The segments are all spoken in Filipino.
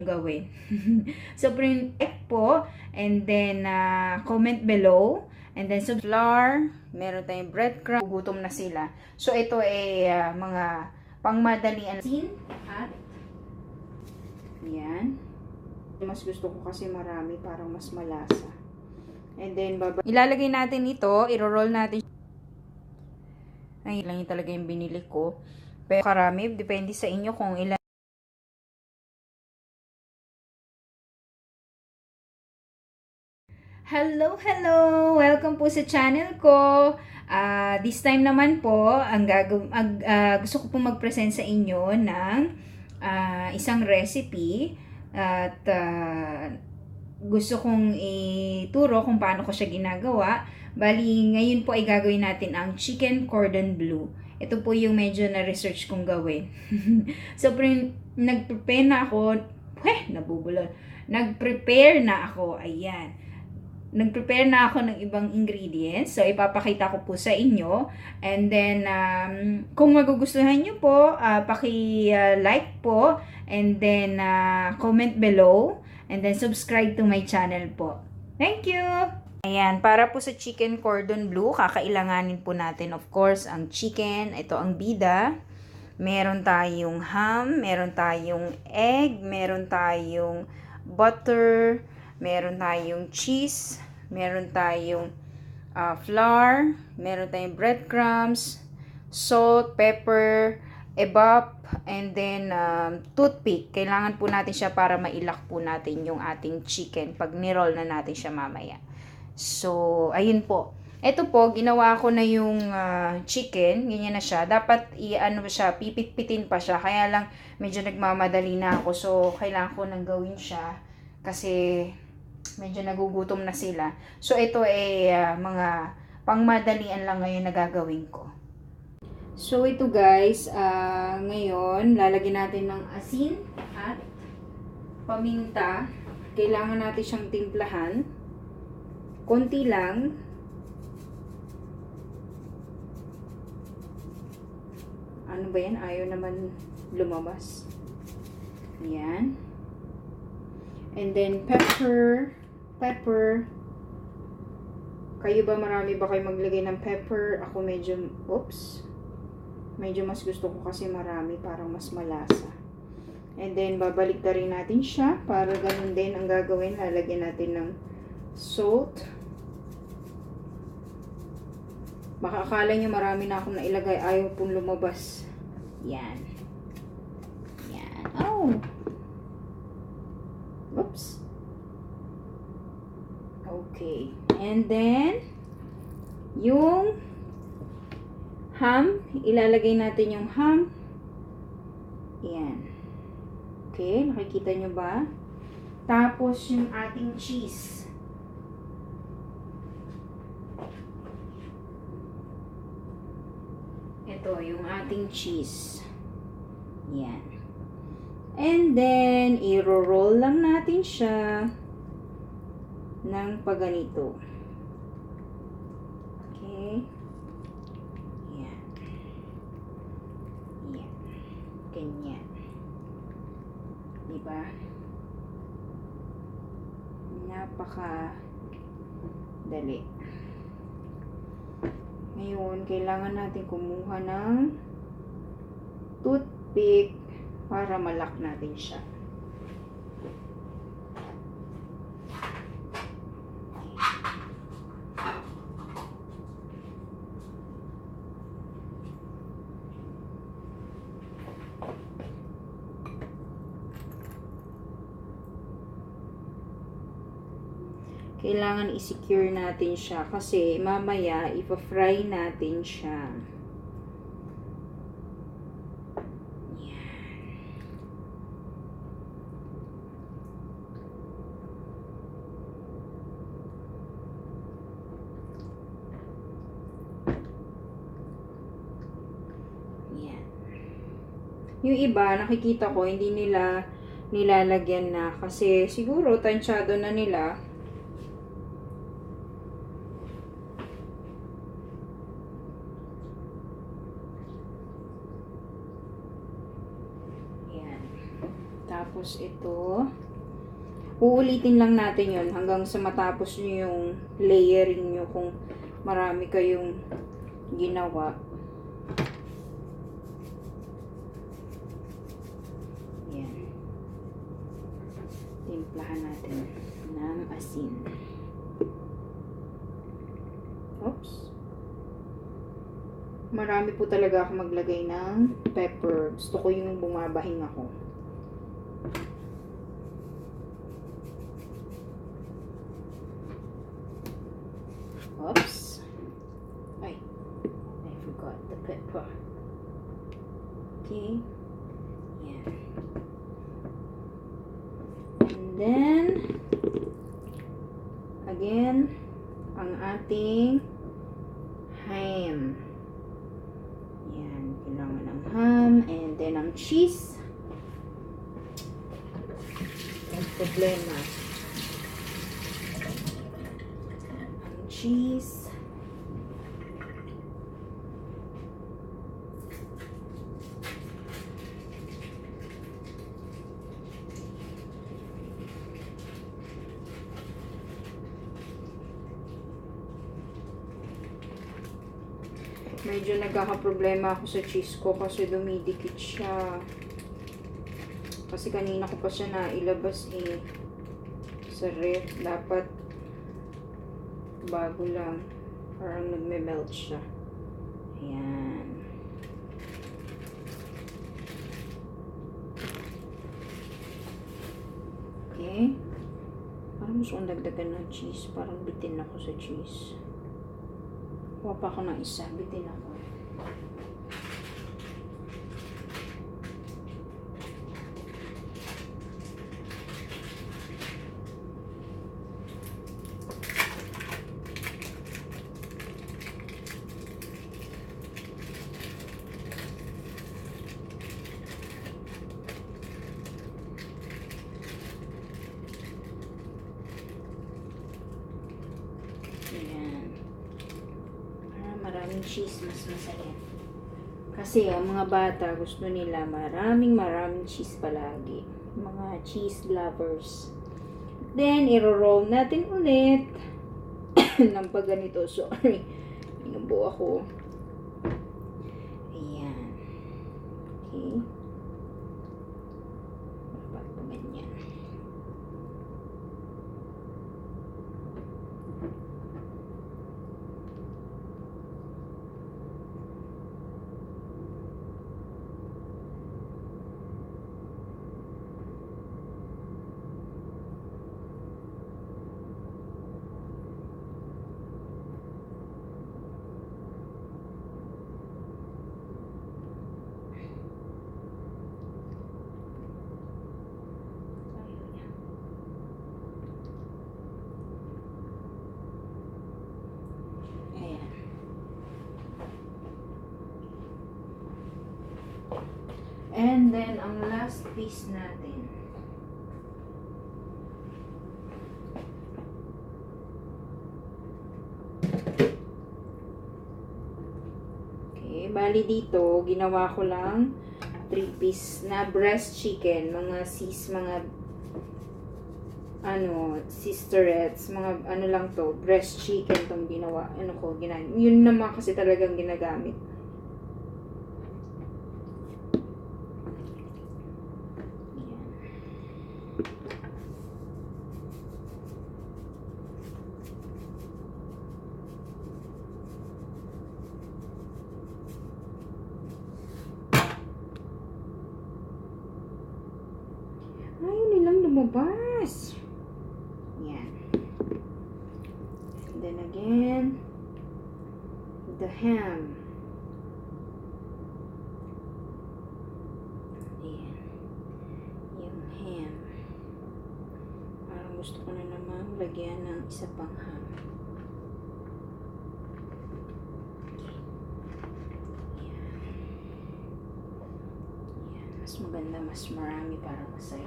gawin. So, like po, and then comment below, and then flour, meron tayong breadcrumb, gutom na sila. So, ito ay mga pangmadalian. At, yan. Mas gusto ko kasi marami, parang mas malasa. And then, ilalagay natin ito, iro-roll natin. Ay, lang yun talaga yung binili ko. Pero karami, depende sa inyo kung ilan. Hello, hello! Welcome po sa channel ko. This time naman po, gusto ko po mag-present sa inyo ng isang recipe at gusto kong ituro kung paano ko siya ginagawa. Bali, ngayon po ay gagawin natin ang chicken cordon bleu. Ito po yung medyo na-research kong gawin. So, nag-prepare na ako. Nabubulol. Nag-prepare na ako. Ayan. Nag-prepare na ako ng ibang ingredients. So, ipapakita ko po sa inyo. And then, kung magugustuhan nyo po, paki-like po. And then, comment below. And then, subscribe to my channel po. Thank you! Ayan, para po sa chicken cordon bleu, kakailanganin po natin, of course, ang chicken. Ito ang bida. Meron tayong ham, meron tayong egg, meron tayong butter, meron tayong cheese, meron tayong flour, meron tayong breadcrumbs, salt, pepper, ebap, and then toothpick. Kailangan po natin siya para mailak po natin yung ating chicken pag niroll na natin siya mamaya. So, ayun po. Ito po, ginawa ko na yung chicken. Ganyan na siya. Dapat pipit-pitin pa siya. Kaya lang, medyo nagmamadali na ako. So, kailangan ko nang gawin siya. Kasi, medyo nagugutom na sila. So, ito ay mga pangmadalian lang ngayon na gagawin ko. So, ito guys, ngayon, lalagyan natin ng asin at paminta. Kailangan natin siyang timplahan. Konti lang. Ano ba yan? Ayaw naman lumabas. Ayan. And then, pepper. Kayo ba, marami ba kayo maglagay ng pepper? Ako medyo, medyo mas gusto ko kasi marami, parang mas malasa. And then, babalik na rin natin siya. Para ganun din ang gagawin. Lalagyan natin ng salt. Baka akala nyo marami na akong nailagay. Ayaw pong lumabas. Yan. Yan. Oh! Oops. Okay. And then, yung ham. Ilalagay natin yung ham. Yan. Okay. Nakikita nyo ba? Tapos, yung ating cheese. Ito, yung ating cheese. Yan. And then, i-roll lang natin siya ng paganito. Okay. Yan. Yan. Ganyan. Diba? Napaka-dali. Ngayon, kailangan natin kumuha ng toothpick para malak natin siya. Kailangan i-secure natin siya kasi mamaya ipa-fry natin siya. Yan. Yung iba, nakikita ko, hindi nila nilalagyan na kasi siguro tansyado na nila. Tapos ito, uulitin lang natin yon hanggang sa matapos nyo yung layering nyo kung marami kayong ginawa. Yan. Timplahan natin ng asin. Oops. Marami po talaga ako maglagay ng pepper. Gusto ko yung bumabahing ako. Oops. Ay. I forgot the pepper. Okay. Yan. And then, again, ang ating ham. Yan. Kailangan ng ham. And then, ang cheese. Ang problema. Cheese. Medyo nagkakaproblema ako sa cheese ko kasi dumidikit siya. Kasi kanina ko pa siya nailabas sa ref. Dapat bago lang. Parang nagme-melt siya. Ayan. Okay. Parang gusto kong dagdagan ng cheese. Parang bitin ako sa cheese. Kuha pa ako ng isa. Bitin ako. Maraming cheese, mas masarap. Kasi ang mga bata gusto nila maraming cheese palagi. Mga cheese lovers. Then, iro-roll natin ulit. ng pag ganito. Sorry. Inubo ako. Ayan. Okay. Dapat pa ganyan. And then, ang last piece natin. Okay, bali dito, ginawa ko lang 3-piece na breast chicken. Mga sisterettes, mga ano lang to, breast chicken tong ginawa. Yun naman kasi talagang ginagamit. Ayaw nilang lumabas. Yan. And then again, the ham. Ayan. Yung ham. Parang gusto ko na naman lagyan ng isa pang ham. Mas maganda, mas marami para masaya.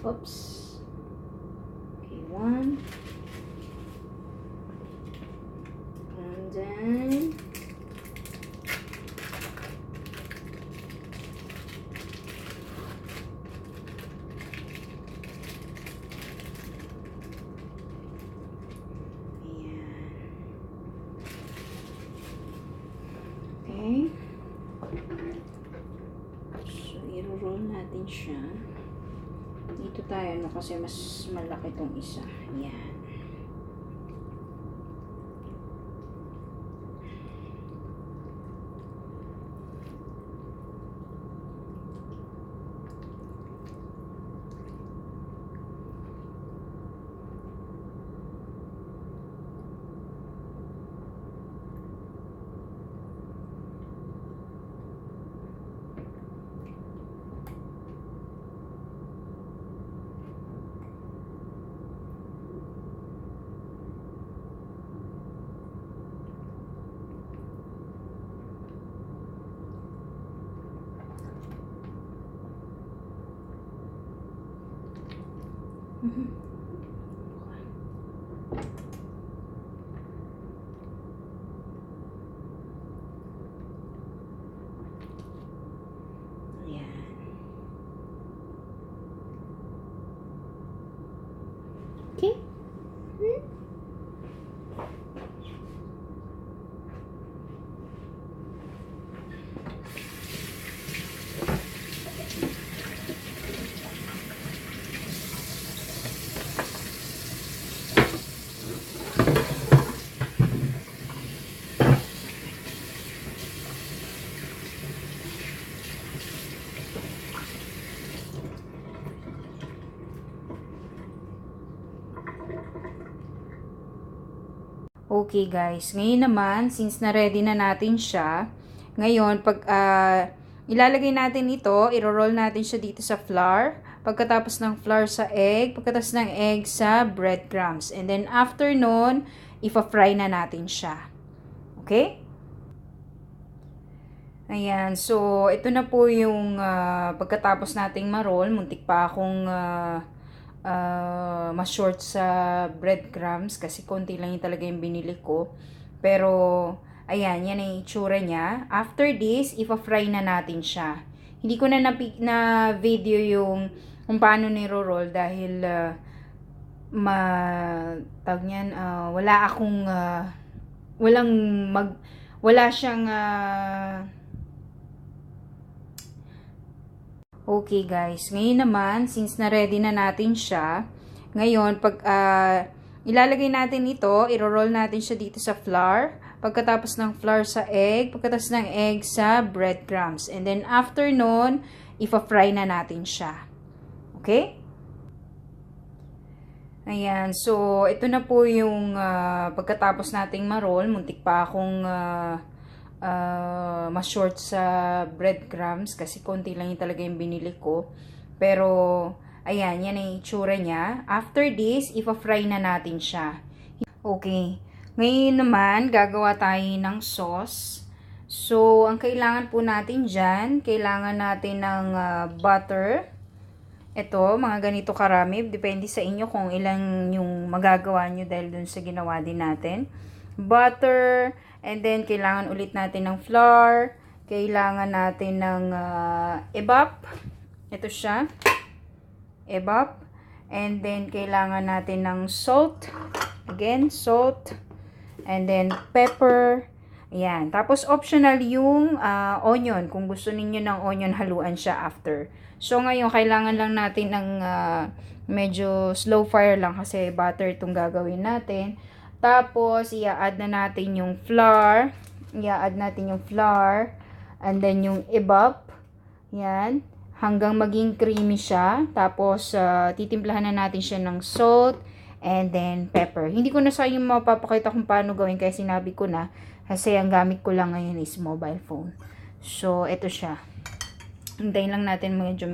Oops. Okay, 1. And then okay. So, i-roll natin siya. Dito tayo, no, kasi mas malaki tong isa. Ayan. Ayan. Okay. Okay guys, ngayon naman, since na-ready na natin siya, ngayon, pag ilalagay natin ito, iro-roll natin siya dito sa flour, pagkatapos ng flour sa egg, pagkatapos ng egg sa breadcrumbs, and then after nun, ipa-fry na natin siya. Okay? Ayan, so ito na po yung pagkatapos nating ma-roll, muntik pa akong ma-short sa breadcrumbs kasi konti lang yung talaga yung binili ko. Pero, ayan, yan ang itsura niya. After this, ipa-fry na natin siya. Hindi ko na video yung kung paano niro-roll dahil tawag niyan, wala akong wala siyang okay guys, ngayon naman, since na-ready na natin siya, ngayon, pag ilalagay natin ito, iro-roll natin siya dito sa flour, pagkatapos ng flour sa egg, pagkatapos ng egg sa breadcrumbs, and then after nun, ipa-fry na natin siya. Okay? Ayan, so ito na po yung pagkatapos nating ma-roll, muntik pa akong ma-short sa breadcrumbs kasi konti lang yung talaga yung binili ko. Pero, ayan, yan ang itsura niya. After this, ipa-fry na natin siya. Okay. Ngayon naman, gagawa tayo ng sauce. So, ang kailangan po natin dyan, kailangan natin ng butter. Ito, mga ganito karami. Depende sa inyo kung ilang yung magagawa nyo dahil dun sa ginawa din natin. Butter. And then, kailangan ulit natin ng flour. Kailangan natin ng ebap. Ito siya. Ebap. And then, kailangan natin ng salt. Again, salt. And then, pepper. Ayan. Tapos, optional yung onion. Kung gusto ninyo ng onion, haluan siya after. So, ngayon, kailangan lang natin ng medyo slow fire lang kasi butter itong gagawin natin. Tapos, i-add na natin yung flour. I-add natin yung flour. And then, yung ebap. Yan. Hanggang maging creamy siya. Tapos, titimplahan na natin siya ng salt. And then, pepper. Hindi ko na sa inyo mapapakita kung paano gawin. Kaya sinabi ko na. Kasi ang gamit ko lang ngayon is mobile phone. So, ito siya. Hintayin lang natin medyo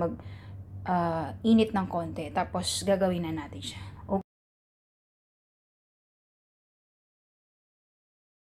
init ng konti. Tapos, gagawin na natin siya.